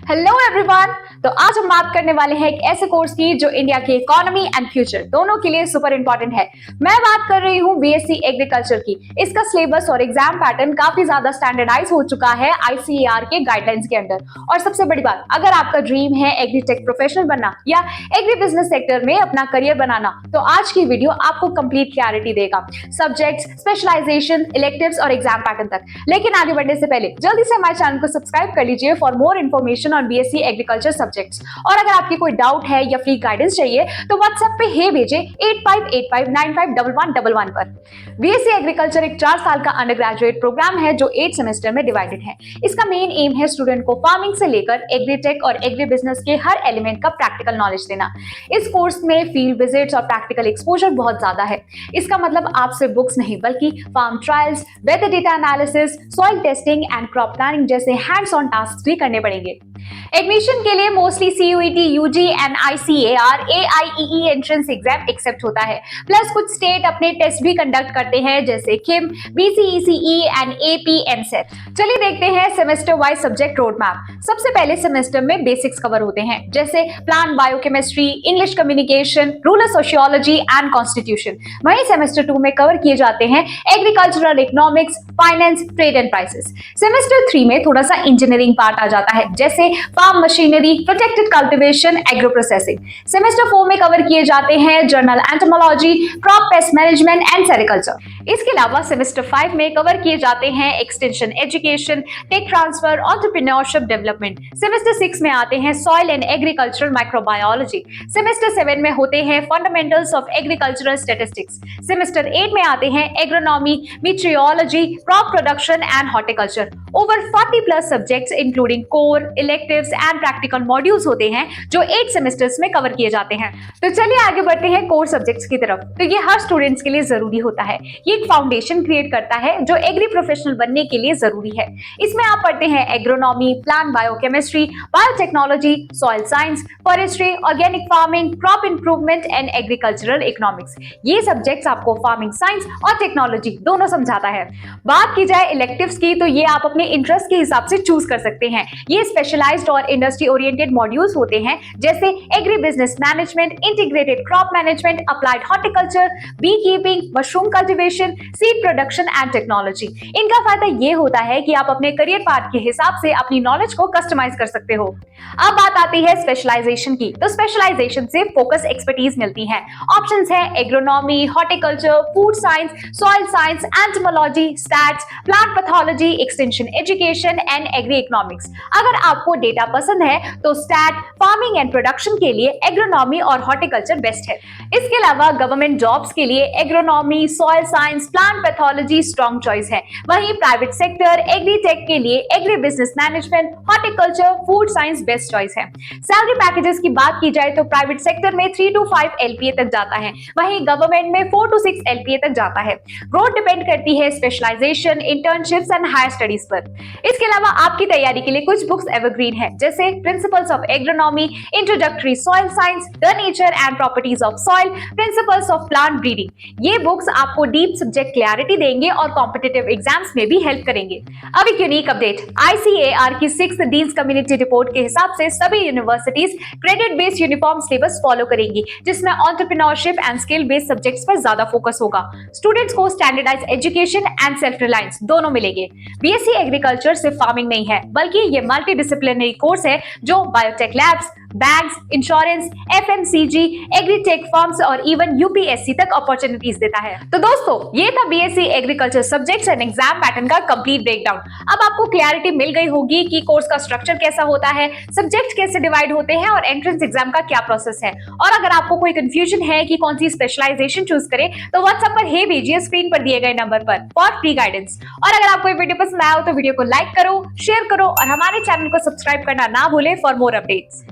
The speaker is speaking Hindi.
Hello everyone. तो आज हम बात करने वाले हैं एक ऐसे कोर्स की जो इंडिया की इकोनॉमी एंड फ्यूचर दोनों के लिए सुपर इंपॉर्टेंट है। मैं बात कर रही हूँ बीएससी एग्रीकल्चर की। इसका सिलेबस और एग्जाम पैटर्न काफी ज्यादा स्टैंडर्डाइज हो चुका है आईसीएआर के गाइडलाइंस के अंडर। और सबसे बड़ी बात, अगर आपका ड्रीम है एग्रीटेक प्रोफेशनल बनना या एग्री बिजनेस सेक्टर में अपना करियर बनाना, तो आज की वीडियो आपको कंप्लीट क्लैरिटी देगा, सब्जेक्ट्स, स्पेशलाइजेशन, इलेक्टिव्स और एग्जाम पैटर्न तक। लेकिन आगे बढ़ने से पहले जल्दी से हमारे चैनल को सब्सक्राइब कर लीजिए for more information on BSc agriculture subjects. और अगर आपकी कोई डाउट है या फ्री गाइडेंस चाहिए तो व्हाट्सएप पे हे भेजें 8585951111 पर। बीएससी एग्रीकल्चर एक 4 साल का अंडर ग्रेजुएट प्रोग्राम है जो 8 सेमेस्टर में डिवाइडेड है। इसका मेन एम है स्टूडेंट को फार्मिंग से लेकर एग्रीटेक और एग्री बिजनेस के हर एलिमेंट का प्रैक्टिकल नॉलेज देना। इस कोर्स में फील्ड विजिट्स और प्रैक्टिकल एक्सपोजर बहुत ज्यादा है। इसका मतलब आप सिर्फ बुक्स नहीं बल्कि farm trials, weather data analysis, soil testing and crop planning जैसे हैंड्स ऑन टास्क भी करने पड़ेंगे। एडमिशन के लिए mostly CUET, UG and ICAR, AIEE entrance exam accept होता है। प्लस कुछ स्टेट अपने टेस्ट भी कंडक्ट करते हैं जैसे किम, बीसीईसीई एंड एपीएमसेट। चलिए देखते हैं semester wise subject road map. सबसे पहले सेमेस्टर में बेसिक्स कवर होते हैं जैसे plant biochemistry, English communication, rural sociology and constitution. वहीं सेमेस्टर 2 में कवर किए जाते हैं agricultural economics, finance, trade and prices. Semester 3 में थोड़ा सा इंजीनियरिंग पार्ट आ जाता है जैसे farm machinery, protected cultivation, agro processing. Semester 4 में कवर किए जाते हैं general entomology, crop pest management and sericulture. इसके अलावा सेमेस्टर 5 में कवर किए जाते हैं extension education, tech transfer, entrepreneurship development. Semester 6 में आते हैं soil and agricultural microbiology. Semester 7 में होते हैं fundamentals of agricultural statistics. Semester 8 में आते हैं agronomy, meteorology, crop production and horticulture. Over 40 plus subjects including core, electives and practical modules होते हैं जो 8 सेमेस्टर्स में कवर किए जाते हैं। तो चलिए आगे बढ़ते हैं कोर सब्जेक्ट्स की तरफ। तो ये हर स्टूडेंट्स के लिए जरूरी होता है। ये एक फाउंडेशन क्रिएट करता है जो एग्री प्रोफेशनल बनने के लिए जरूरी है। इसमें आप पढ़ते हैं agronomy, plant biochemistry, biotechnology, soil science, forestry, organic farming, crop improvement and agricultural economics. ये सब्जेक्ट्स आपको फार्मिंग साइंस और टेक्नोलॉजी दोनों समझाता है। बात की जाए इलेक्टिव्स की तो ये आप अपने इंटरेस्ट के हिसाब से चूज कर सकते हैं। ये स्पेशलाइज्ड और इंडस्ट्री ओरिएंटेड मॉड्यूल्स होते हैं जैसे agri business management, integrated crop management, applied horticulture, beekeeping, mushroom cultivation, seed production and technology. इनका फायदा ये होता है कि आप अपने करियर पाथ के हिसाब से अपनी नॉलेज को कस्टमाइज कर सकते हो। अब बात आती है स्पेशलाइजेशन की। तो स्पेशलाइजेशन से फोकस एक्सपर्टीज मिलती है। ऑप्शंस है agronomy, horticulture, food science, soil science, entomology, stats, plant pathology, extension education and agree economics. अगर आपको डेटा पसंद है तो स्टैट, फार्मिंग एंड प्रोडक्शन के लिए एग्रोनॉमी और हॉर्टिकल्चर बेस्ट है। इसके अलावा गवर्नमेंट जॉब्स के लिए agronomy, soil science, plant pathology strong choice है। वहीं प्राइवेट सेक्टर, एग्रीटेक के लिए agree business management, horticulture, food science best choice है। सैलरी पैकेजेस की बात की जाए तो प्राइवेट सेक्टर में 3 to 5 एलपीए तक जाता है, वहीं गवर्नमेंट में 4 to 6 एलपीए तक जाता है। ग्रोथ डिपेंड करती है specialisation, internships and higher studies पर। इसके अलावा आपकी तैयारी के लिए कुछ बुक्स एवरग्रीन है जैसे principles of agronomy, introductory soil science, the nature and properties of soil, principles of plant breeding. ये बुक्स आपको डीप सब्जेक्ट क्लैरिटी देंगे और कॉम्पिटिटिव एग्जाम्स में भी हेल्प करेंगे। अब एक यूनिक अपडेट, आईसीएआर की 6th डीन्स कम्युनिटी रिपोर्ट के हिसाब से सभी universities credit based uniform syllabus follow करेंगी जिसमें entrepreneurship and skill based subjects पर ज्यादा फोकस होगा। स्टूडेंट्स को standardise education and self reliance दोनों मिलेंगे। बीएससी एग्रीकल्चर सिर्फ फार्मिंग नहीं है बल्कि ये मल्टी डिसिप्लिनरी कोर्स है जो biotech labs, banks, insurance, FMCG, agritech firms और इवन यूपीएससी तक अपॉर्चुनिटीज देता है। तो दोस्तों ये था BSc agriculture subjects and exam pattern का कंप्लीट ब्रेकडाउन। अब आपको क्लैरिटी मिल गई होगी कि कोर्स का स्ट्रक्चर कैसा होता है, सब्जेक्ट कैसे डिवाइड होते हैं और एंट्रेंस एग्जाम का क्या प्रोसेस है। और अगर आपको कोई कंफ्यूजन है कि कौन सी स्पेशलाइजेशन चूज करें तो व्हाट्सएप पर हे भेजिए स्क्रीन पर दिए गए नंबर पर फॉर फ्री गाइडेंस। और अगर आपको ये वीडियो पसंद आया हो तो वीडियो को लाइक करो, शेयर करो और हमारे चैनल को सब्सक्राइब करना ना भूलें फॉर मोर अपडेट्स।